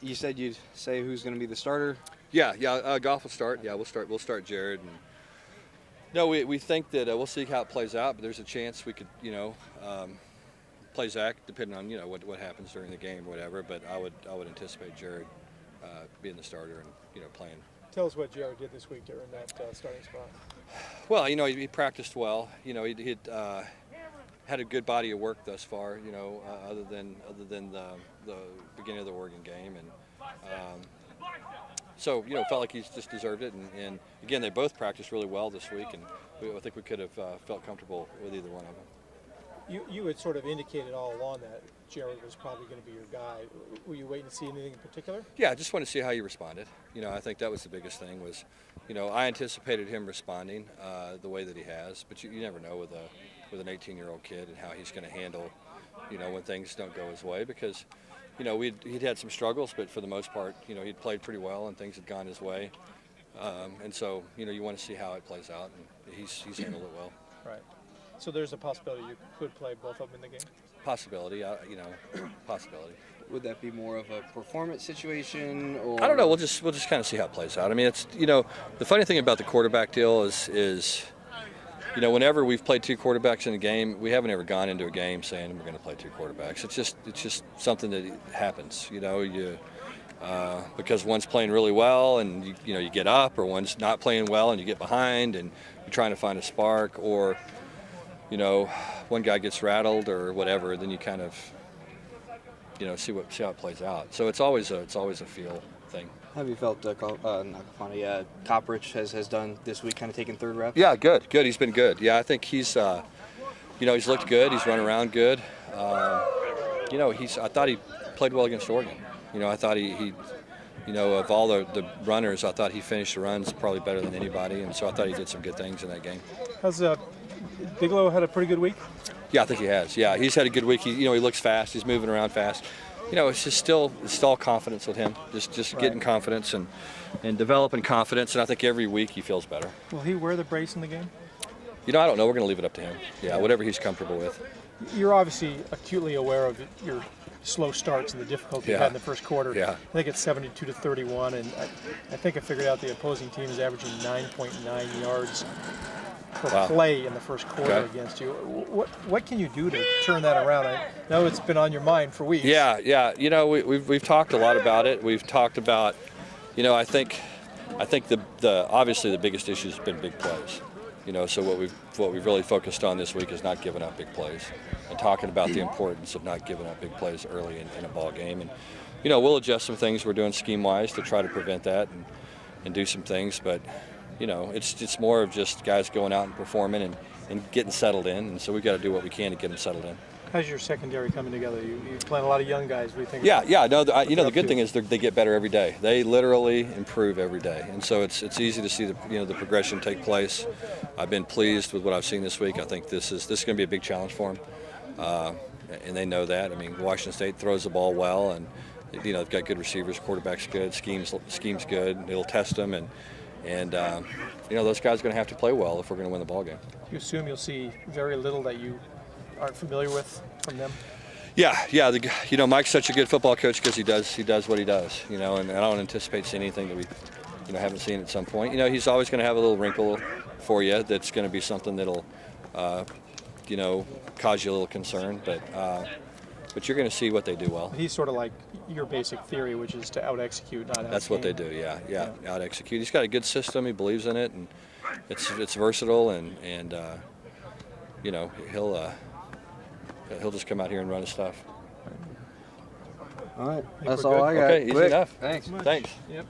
You said you'd say who's going to be the starter. Yeah. Goff will start. Yeah, we'll start Jared. And no, we think that we'll see how it plays out, but there's a chance we could, play Zach depending on what happens during the game or whatever. But I would anticipate Jared being the starter and playing. Tell us what Jared did this week during that starting spot. Well, he practiced well. He'd had a good body of work thus far. Other than the beginning of the Oregon game, and so felt like he's just deserved it. And again, they both practiced really well this week, and I think we could have felt comfortable with either one of them. You had sort of indicated all along that Jared was probably going to be your guy. Were you waiting to see anything in particular? Yeah, I just wanted to see how he responded. I think that was the biggest thing was, I anticipated him responding the way that he has, but you never know with an 18-year-old kid and how he's going to handle, when things don't go his way because, he'd had some struggles, but for the most part, he'd played pretty well and things had gone his way. And so, you want to see how it plays out, and he's handled it well. Right. So there's a possibility you could play both of them in the game? Possibility, possibility. Would that be more of a performance situation, or I don't know. We'll just kind of see how it plays out. I mean, it's the funny thing about the quarterback deal is whenever we've played two quarterbacks in a game, we haven't ever gone into a game saying we're going to play two quarterbacks. It's just something that happens. Because one's playing really well and you get up, or one's not playing well and you get behind and you're trying to find a spark, or one guy gets rattled or whatever, then you kind of see how it plays out. So it's always a feel thing. How have you felt Coppridge has done this week, kind of taking third reps? Yeah, good. He's been good. Yeah, I think he's he's looked good. He's run around good. I thought he played well against Oregon. I thought he of all the runners, I thought he finished the runs probably better than anybody, and so I thought he did some good things in that game. Has Bigelow had a pretty good week? Yeah, I think he has. Yeah, he's had a good week. He looks fast. He's moving around fast. It's just it's all confidence with him. Just getting confidence and developing confidence, and I think every week he feels better. Will he wear the brace in the game? I don't know. We're going to leave it up to him. Yeah, whatever he's comfortable with. You're obviously acutely aware of your slow starts and the difficulty you had in the first quarter. Yeah. I think it's 72-31, and I think I figured out the opposing team is averaging 9.9 yards per play in the first quarter against you. What can you do to turn that around? I know it's been on your mind for weeks. Yeah. We've talked a lot about it. We've talked about, I think the obviously the biggest issue has been big plays. So what we've really focused on this week is not giving up big plays and talking about the importance of not giving up big plays early in a ball game. And we'll adjust some things we're doing scheme-wise to try to prevent that and do some things, but it's more of just guys going out and performing and getting settled in, and so we've got to do what we can to get them settled in. How's your secondary coming together? You playing a lot of young guys. What do you think? Yeah. No, the good thing is they get better every day. They literally improve every day, and so it's easy to see the progression take place. I've been pleased with what I've seen this week. I think this is going to be a big challenge for them, and they know that. I mean, Washington State throws the ball well, and they've got good receivers, quarterback's good, scheme's good. It'll test them, and those guys are going to have to play well if we're going to win the ball game. You assume you'll see very little that you aren't familiar with from them? Yeah. Mike's such a good football coach because he does what he does. And I don't anticipate seeing anything that we haven't seen at some point. He's always going to have a little wrinkle for you that's going to be something that'll cause you a little concern, but you're going to see what they do well. He's sort of like your basic theory, which is to out-execute, not out-game. That's what they do, yeah. Out-execute. He's got a good system. He believes in it, and it's versatile, and he'll just come out here and run his stuff. All right, that's all I got. Okay, easy enough. Thanks. Thanks. Yep.